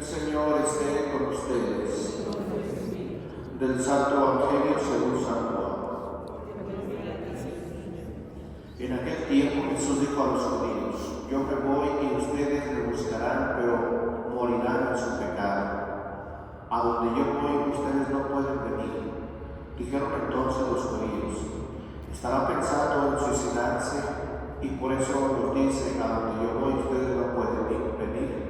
El Señor esté con ustedes. Del Santo Evangelio según San Juan. En aquel tiempo Jesús dijo a los judíos: yo me voy y ustedes me buscarán, pero morirán en su pecado. A donde yo voy ustedes no pueden venir. Dijeron entonces los judíos: ¿estará pensando en suicidarse? Y por eso nos dice: a donde yo voy ustedes no pueden venir.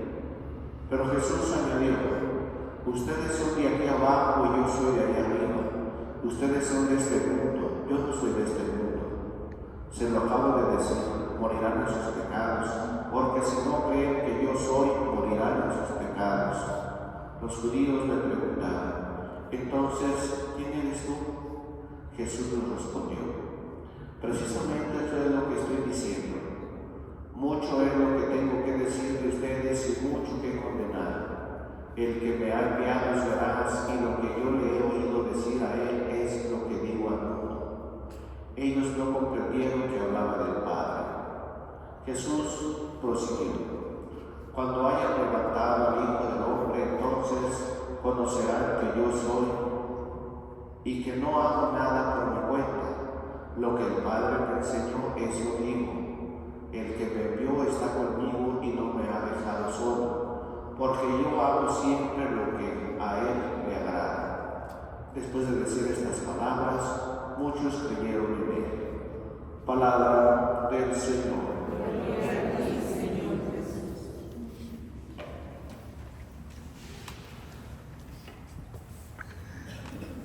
Pero Jesús añadió: ustedes son de aquí abajo y yo soy de allá arriba. Ustedes son de este mundo, yo no soy de este mundo. Se lo acabo de decir, morirán en sus pecados, porque si no creen que yo soy, morirán en sus pecados. Los judíos le preguntaron: entonces, ¿quién eres tú? Jesús les respondió: precisamente eso es lo que estoy diciendo. Mucho es lo que tengo que decir de ustedes y mucho que condenar. El que me ha enviado es veraz, y lo que yo le he oído decir a él es lo que digo al mundo. Ellos no comprendieron que hablaba del Padre. Jesús prosiguió: cuando hayan levantado al Hijo del Hombre, entonces conocerán que yo soy, y que no hago nada por mi cuenta. Lo que el Padre me enseñó, eso digo. El que me envió está conmigo y no me ha dejado solo, porque yo hago siempre lo que a él le agrada. Después de decir estas palabras, muchos creyeron en él. Palabra del Señor.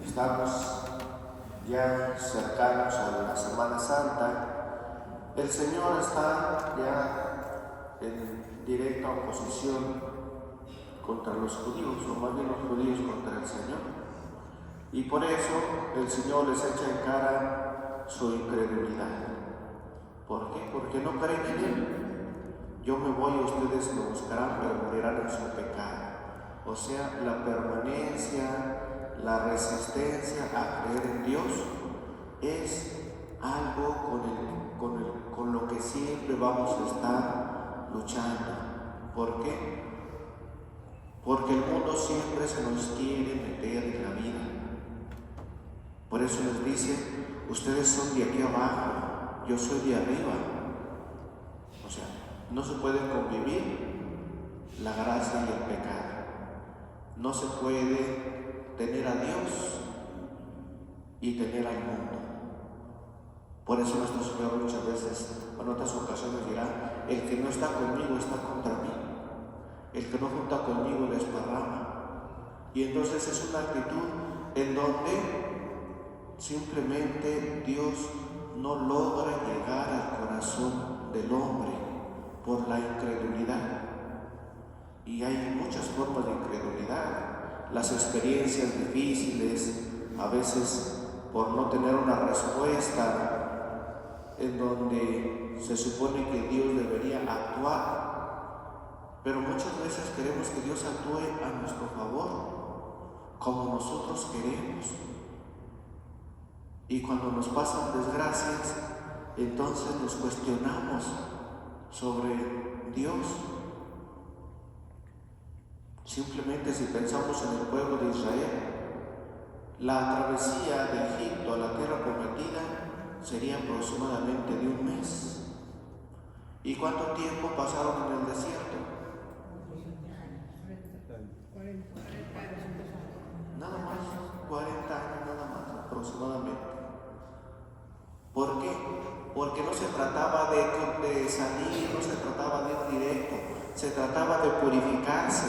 Estamos ya cercanos a la Semana Santa. El Señor está ya en directa oposición contra los judíos, o más bien los judíos contra el Señor. Y por eso el Señor les echa en cara su incredulidad. ¿Por qué? Porque no creen en Él. Yo me voy y ustedes me buscarán, pero morirán en su pecado. O sea, la permanencia, la resistencia a creer en Dios es algo con lo que siempre vamos a estar luchando. ¿Por qué? Porque el mundo siempre se nos quiere meter en la vida. Por eso les dice: ustedes son de aquí abajo, yo soy de arriba. O sea, no se puede convivir la gracia y el pecado. No se puede tener a Dios y tener al mundo. Por eso nuestro Señor muchas veces, en otras ocasiones, dirá: el que no está conmigo está contra mí. El que no junta conmigo desparrama. Y entonces es una actitud en donde simplemente Dios no logra llegar al corazón del hombre por la incredulidad. Y hay muchas formas de incredulidad. Las experiencias difíciles, a veces por no tener una respuesta en donde se supone que Dios debería actuar, pero muchas veces queremos que Dios actúe a nuestro favor, como nosotros queremos. Y cuando nos pasan desgracias, entonces nos cuestionamos sobre Dios. Simplemente, si pensamos en el pueblo de Israel, la travesía de Egipto a la tierra prometida sería aproximadamente de un mes. ¿Y cuánto tiempo pasaron en el desierto? Nada más, 40 años nada más aproximadamente. ¿Por qué? Porque no se trataba de salir, no se trataba de ir directo, se trataba de purificarse,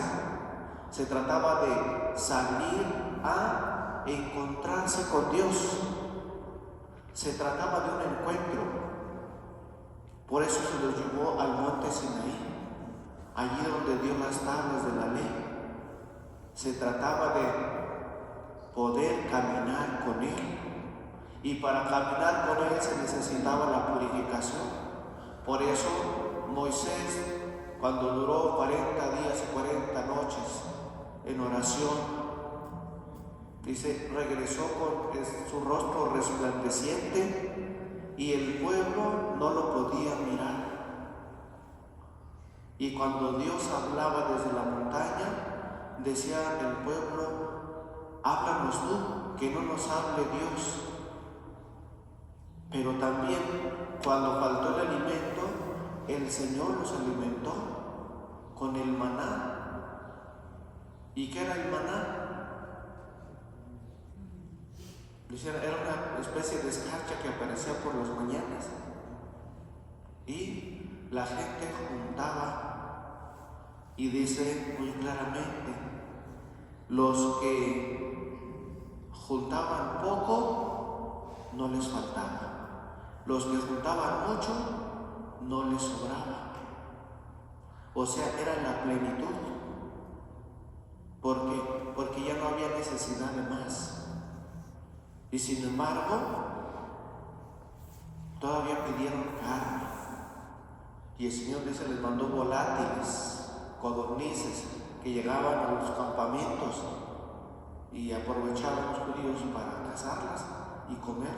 se trataba de salir a encontrarse con Dios. Se trataba de un encuentro. Por eso se los llevó al monte Sinaí, allí donde dio las tablas de la ley. Se trataba de poder caminar con Él. Y para caminar con Él se necesitaba la purificación. Por eso Moisés, cuando duró 40 días y 40 noches en oración, dice, regresó con su rostro resplandeciente y el pueblo no lo podía mirar. Y cuando Dios hablaba desde la montaña, decía el pueblo, háblanos tú, que no nos hable Dios. Pero también cuando faltó el alimento, el Señor los alimentó con el maná. ¿Y qué era el maná? Era una especie de escarcha que aparecía por las mañanas. Y la gente juntaba, y dice muy claramente, los que juntaban poco, no les faltaba. Los que juntaban mucho, no les sobraba. O sea, era la plenitud. ¿Por qué? Porque ya no había necesidad de más. Y sin embargo, todavía pidieron carne. Y el Señor dice, les mandó volátiles, codornices, que llegaban a los campamentos y aprovechaban los judíos para cazarlas y comer.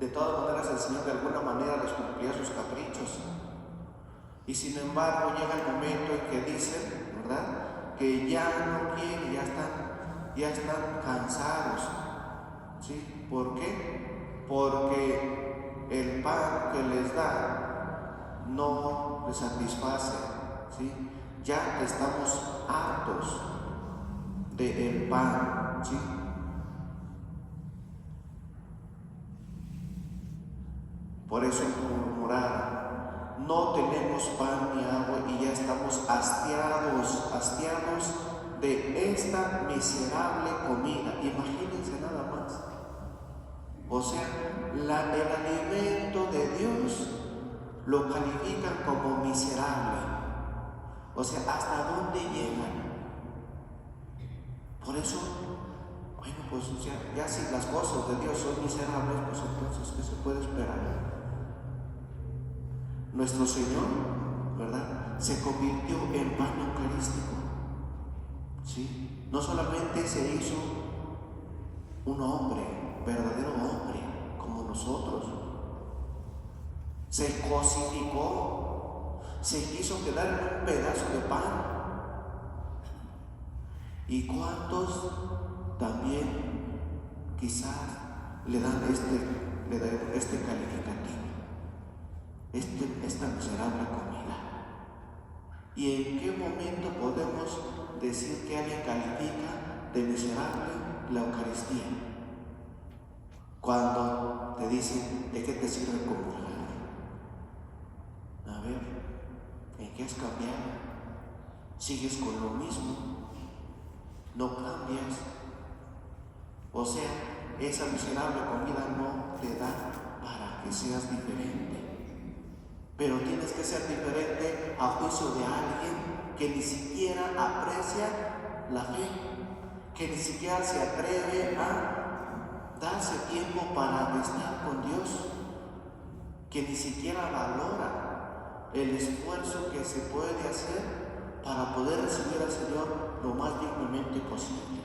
De todas maneras, el Señor de alguna manera les cumplía sus caprichos. Y sin embargo, llega el momento en que dicen, ¿verdad?, que ya no quieren, ya están cansados. ¿Sí? ¿Por qué? Porque el pan que les da no les satisface. ¿Sí? Ya estamos hartos del pan. ¿Sí? Por eso murmuraron, no tenemos pan ni agua y ya estamos hastiados de esta miserable comida. Imagínense nada más. O sea, el alimento de Dios lo califican como miserable. O sea, ¿hasta dónde llegan? Por eso, bueno, pues ya si las cosas de Dios son miserables, pues entonces, ¿qué se puede esperar? Nuestro Señor, ¿verdad?, se convirtió en pan eucarístico. ¿Sí? No solamente se hizo un hombre, verdadero hombre, como nosotros. Se cosificó, se quiso quedar en un pedazo de pan. ¿Y cuántos también quizás le dan este calificativo? Esta miserable comida. ¿Y en qué momento podemos decir que alguien califica de miserable la Eucaristía? Cuando te dicen, ¿de qué te sirve comulgar? A ver, ¿en qué has cambiado? ¿Sigues con lo mismo? ¿No cambias? O sea, esa miserable comida no te da para que seas diferente. Pero tienes que ser diferente a juicio de alguien que ni siquiera aprecia la fe, que ni siquiera se atreve a darse tiempo para estar con Dios, que ni siquiera valora el esfuerzo que se puede hacer para poder recibir al Señor lo más dignamente posible.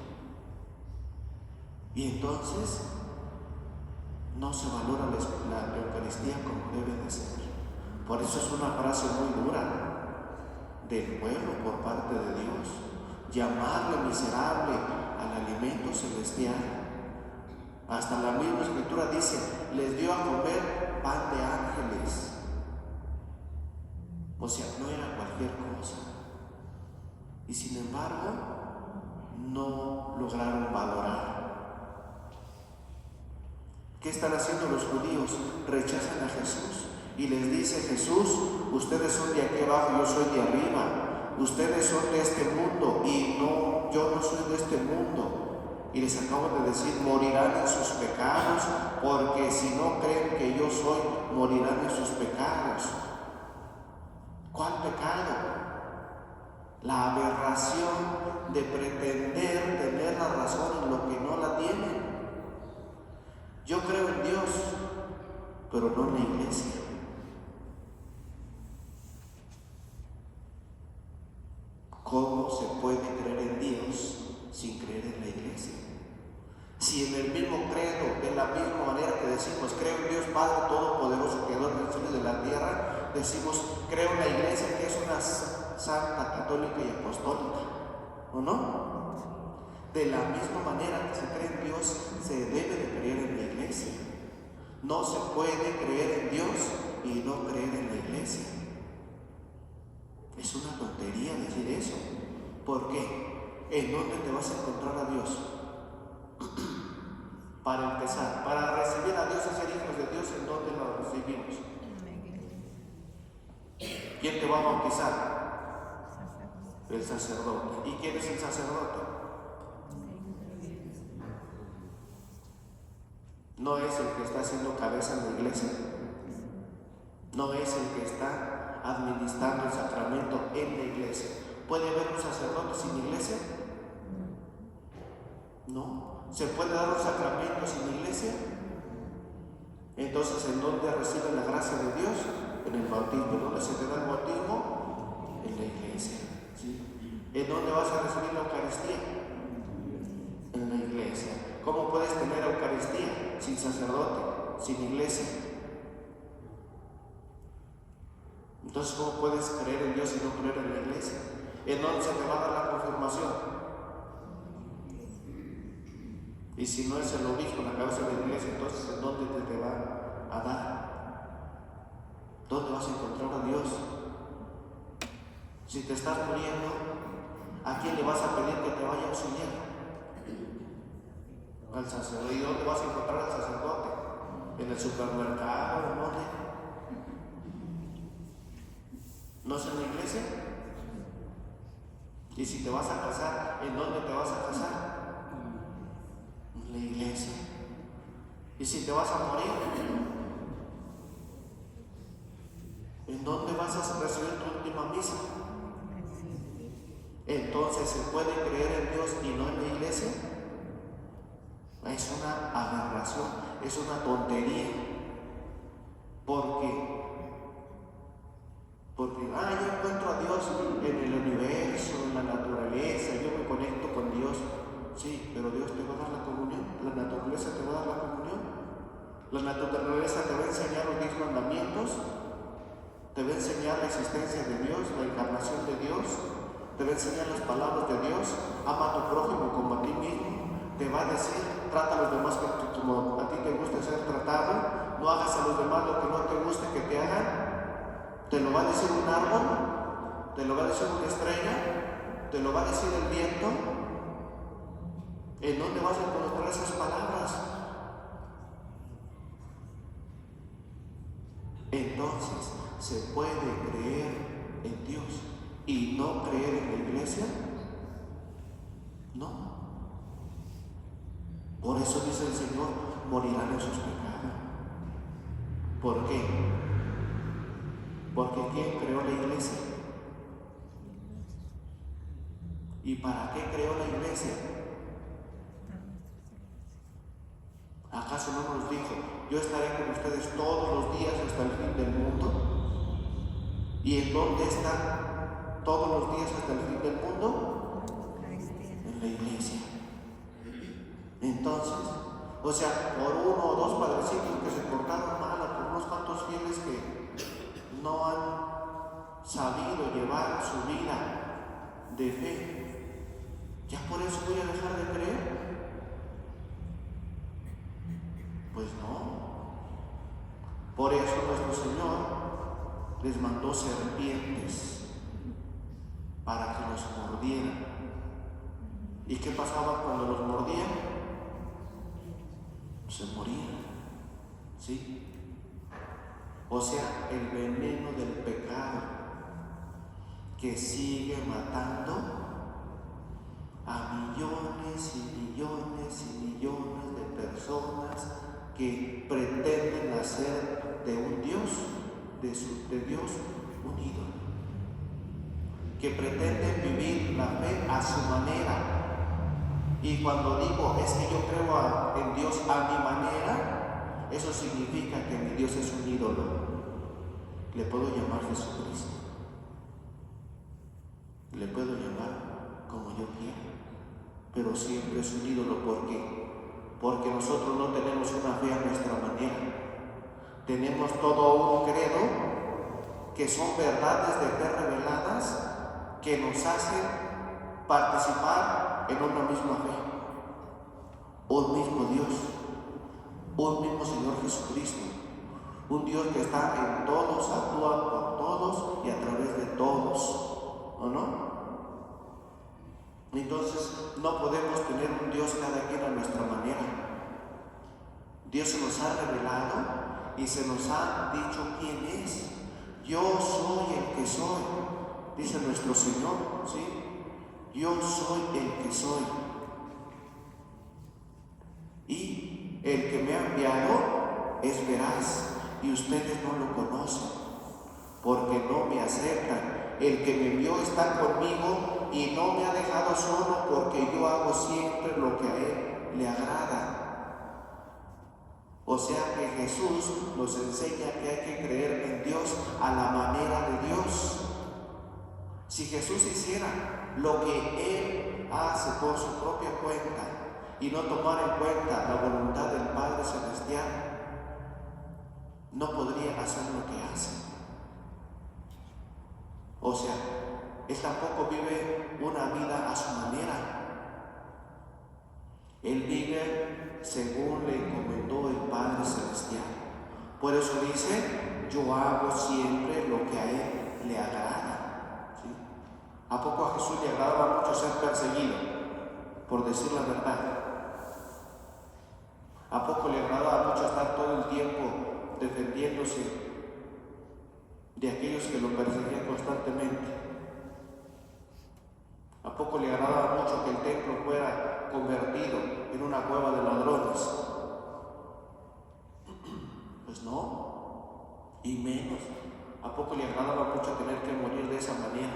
Y entonces no se valora la Eucaristía como debe de ser. Por eso es una frase muy dura del pueblo por parte de Dios, llamarle miserable al alimento celestial. Hasta la misma Escritura dice, les dio a comer pan de ángeles. O sea, no era cualquier cosa. Y sin embargo, no lograron valorar. ¿Qué están haciendo los judíos? Rechazan a Jesús. Y les dice Jesús, ustedes son de aquí abajo, yo soy de arriba. Ustedes son de este mundo y no, yo no soy de este mundo. Y les acabo de decir, morirán en sus pecados, porque si no creen que yo soy, morirán en sus pecados. ¿Cuál pecado? La aberración de pretender tener la razón en lo que no la tienen. Yo creo en Dios, pero no en la iglesia. ¿Cómo se puede creer en Dios sin creer en la iglesia? Si en el mismo credo, de la misma manera que decimos creo en Dios Padre Todopoderoso, Creador del cielo y de la tierra, decimos creo en la iglesia, que es una santa, católica y apostólica. ¿o no? De la misma manera que se cree en Dios, se debe de creer en la iglesia. No se puede creer en Dios y no creer en la iglesia. Es una tontería decir eso. ¿Por qué? ¿En dónde te vas a encontrar a Dios? Para empezar, para recibir a Dios y ser hijos de Dios, ¿en dónde lo recibimos? ¿Quién te va a bautizar? El sacerdote. ¿Y quién es el sacerdote? No es el que está haciendo cabeza en la iglesia. No es el que está administrando el sacramento en la iglesia. ¿Puede haber un sacerdote sin iglesia? No. ¿Se puede dar un sacramento sin iglesia? Entonces, ¿en dónde recibe la gracia de Dios? En el bautismo. ¿En dónde se te da el bautismo? En la iglesia. ¿Sí? ¿En dónde vas a recibir la Eucaristía? En la iglesia. ¿Cómo puedes tener Eucaristía sin sacerdote, sin iglesia? Entonces, ¿cómo puedes creer en Dios y no creer en la iglesia? ¿En dónde se te va a dar la confirmación? Y si no es el obispo, la cabeza de la iglesia, entonces ¿en dónde te va a dar? ¿Dónde vas a encontrar a Dios? Si te estás muriendo, ¿a quién le vas a pedir que te vaya a auxiliar? Al sacerdote. ¿Y dónde vas a encontrar al sacerdote? ¿En el supermercado? ¿En dónde? ¿No es en la iglesia? Y si te vas a casar, ¿en dónde te vas a casar? En la iglesia. ¿Y si te vas a morir? ¿En dónde vas a recibir tu última misa? Entonces, ¿se puede creer en Dios y no en la iglesia? Es una aberración, es una tontería. ¿Por qué? Porque, yo encuentro a Dios en el universo, en la naturaleza, yo me conecto con Dios. Sí, pero Dios te va a dar la comunión, la naturaleza te va a dar la comunión. La naturaleza te va a enseñar los 10 mandamientos, te va a enseñar la existencia de Dios, la encarnación de Dios, te va a enseñar las palabras de Dios, ama a tu prójimo como a ti mismo, te va a decir, trata a los demás como a ti te gusta ser tratado, no hagas a los demás lo que no te guste que te hagan. Te lo va a decir un árbol, te lo va a decir una estrella, te lo va a decir el viento. ¿En dónde vas a encontrar esas palabras? Entonces, ¿se puede creer en Dios y no creer en la iglesia? No. Por eso dice el Señor, morirán en sus pecados. ¿Por qué? Porque ¿quién creó la iglesia? ¿Y para qué creó la iglesia? ¿Acaso no nos dijo, yo estaré con ustedes todos los días hasta el fin del mundo? ¿Y en dónde está todos los días hasta el fin del mundo? En la iglesia. Entonces, o sea, por uno o dos padrecitos que se portaron mal, por unos cuantos fieles que no han sabido llevar su vida de fe, ¿ya por eso voy a dejar de creer? Pues no. Por eso nuestro Señor les mandó serpientes para que los mordieran. ¿Y qué pasaba cuando los mordían? Se morían. ¿Sí? O sea, el veneno del pecado que sigue matando a millones y millones y millones de personas que pretenden hacer de un Dios, de Dios, un ídolo, que pretenden vivir la fe a su manera. Y cuando digo es que yo creo en Dios a mi manera, eso significa que mi Dios es un ídolo. Le puedo llamar Jesucristo, le puedo llamar como yo quiera, pero siempre es un ídolo. ¿Por qué? Porque nosotros no tenemos una fe a nuestra manera. Tenemos todo un credo que son verdades de fe reveladas que nos hacen participar en una misma fe, un mismo Dios, un mismo Señor Jesucristo, un Dios que está en todos, actúa por todos y a través de todos, ¿o no? Entonces no podemos tener un Dios cada quien a nuestra manera. Dios se nos ha revelado y se nos ha dicho quién es. Yo soy el que soy, dice nuestro Señor, ¿sí? Yo soy el que soy. Y el que me ha enviado es veraz, y ustedes no lo conocen, porque no me acercan. El que me envió está conmigo y no me ha dejado solo, porque yo hago siempre lo que a Él le agrada. O sea que Jesús nos enseña que hay que creer en Dios a la manera de Dios. Si Jesús hiciera lo que Él hace por su propia cuenta y no tomara en cuenta la voluntad del Padre Celestial, no podría hacer lo que hace. O sea, Él tampoco vive una vida a su manera. Él vive según le encomendó el Padre Celestial. Por eso dice, yo hago siempre lo que a Él le agrada. ¿Sí? ¿A poco a Jesús le agradaba mucho ser perseguido por decir la verdad? ¿A poco le agradaba mucho estar todo el tiempo defendiéndose de aquellos que lo perseguían constantemente? ¿A poco le agradaba mucho que el templo fuera convertido en una cueva de ladrones? Pues no, y menos. ¿A poco le agradaba mucho tener que morir de esa manera?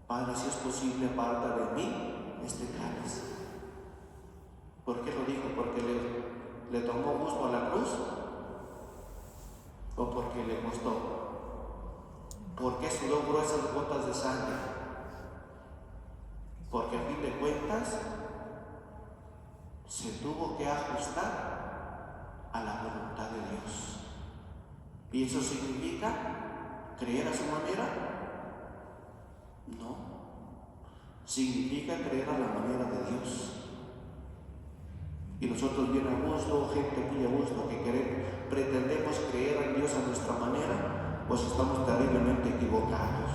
Padre, si es posible, aparta de mí este cáliz. ¿Por qué lo dijo? ¿Porque le tomó gusto a la cruz? ¿O porque le costó? ¿Por qué sudó gruesas gotas de sangre? Porque a fin de cuentas se tuvo que ajustar a la voluntad de Dios. ¿Y eso significa creer a su manera? No. Significa creer a la manera de Dios. Y nosotros bien a gusto, gente muy a gusto, que pretendemos creer en Dios a nuestra manera, pues estamos terriblemente equivocados.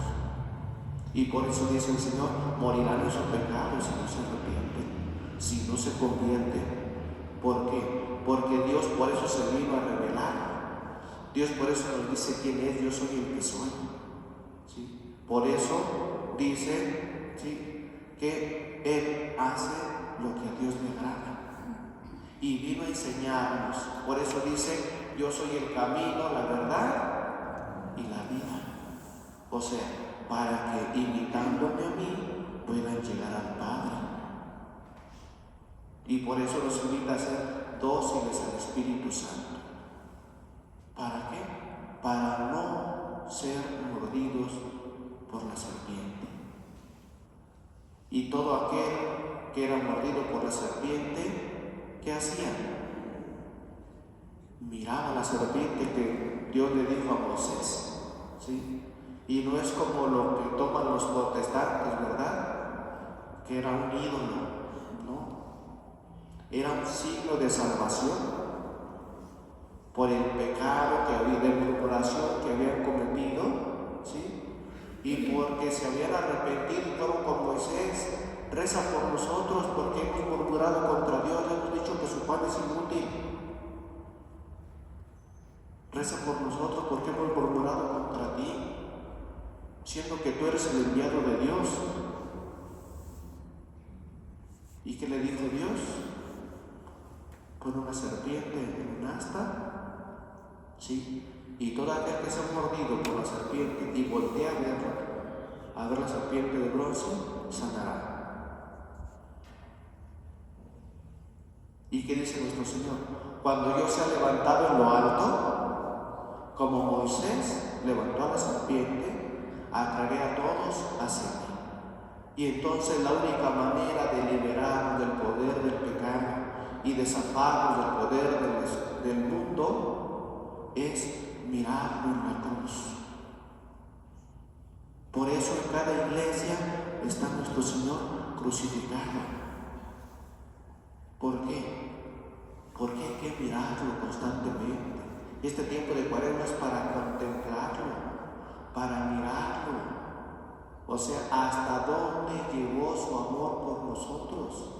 Y por eso dice el Señor, morirán en sus pecados si no se arrepienten, si no se convierten. ¿Por qué? Porque Dios por eso se vino a revelar. Dios por eso nos dice quién es, yo soy el que soy. ¿Sí? Por eso dice, ¿sí?, que Él hace lo que a Dios le agrada. Y vino a enseñarnos. Por eso dice, yo soy el camino, la verdad y la vida. O sea, para que imitándome a mí puedan llegar al Padre. Y por eso nos invita a ser dóciles al Espíritu Santo. ¿Para qué? Para no ser mordidos por la serpiente. Y todo aquel que era mordido por la serpiente, ¿qué hacía? Miraba a la serpiente que Dios le dijo a Moisés, ¿sí? Y no es como lo que toman los protestantes, ¿verdad? Que era un ídolo, ¿no? Era un signo de salvación por el pecado que había, de murmuración que habían cometido, ¿sí? Y porque se habían arrepentido y fueron con Moisés, reza por nosotros porque hemos murmurado contra Dios, le hemos dicho que su pan es inútil. Reza por nosotros porque hemos murmurado contra ti, siendo que tú eres el enviado de Dios. ¿Y qué le dijo Dios? Pon una serpiente en un asta, ¿sí? Y todo aquel que se ha mordido por la serpiente y voltea a ver la serpiente de bronce, sanará. ¿Y qué dice nuestro Señor? Cuando yo sea levantado en lo alto, como Moisés levantó a la serpiente, atraeré a todos hacia mí. Y entonces la única manera de liberarnos del poder del pecado y de zafarnos del poder del mundo es mirarlo en la cruz. Por eso en cada iglesia está nuestro Señor crucificado. ¿Por qué? Porque hay que mirarlo constantemente. Este tiempo de Cuaresma es para contemplarlo, para mirarlo. O sea, hasta dónde llegó su amor por nosotros.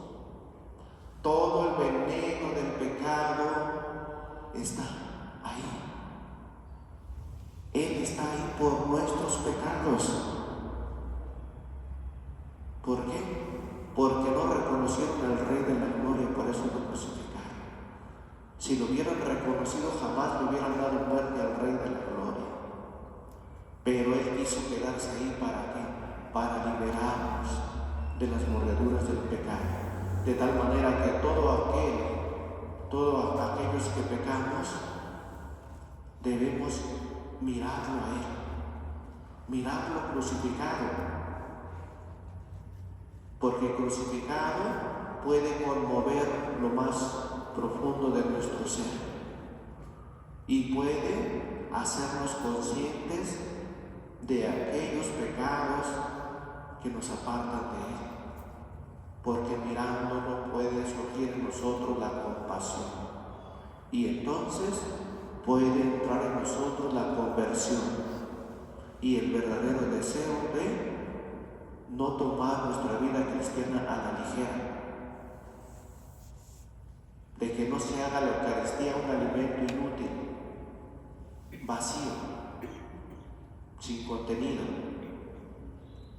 Todo el veneno del pecado está ahí. Él está ahí por nuestros pecados. ¿Por qué? Porque no reconocieron al Rey de la Gloria, por eso lo crucificaron. Si lo hubieran reconocido, jamás le hubieran dado muerte al Rey de la Gloria. Pero Él quiso quedarse ahí, ¿para qué? Para liberarnos de las mordeduras del pecado. De tal manera que todos aquellos que pecamos, debemos mirarlo a Él, mirarlo crucificado. Porque crucificado puede conmover lo más profundo de nuestro ser y puede hacernos conscientes de aquellos pecados que nos apartan de Él. Porque mirándolo puede surgir en nosotros la compasión y entonces puede entrar en nosotros la conversión y el verdadero deseo de no tomar nuestra vida cristiana a la ligera, de que no se haga la Eucaristía un alimento inútil, vacío, sin contenido,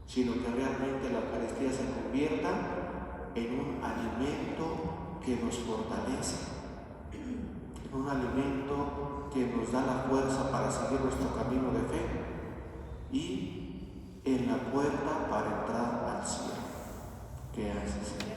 sino que realmente la Eucaristía se convierta en un alimento que nos fortalece, en un alimento que nos da la fuerza para seguir nuestro camino de fe y en la puerta para entrar al cielo. ¿Qué haces?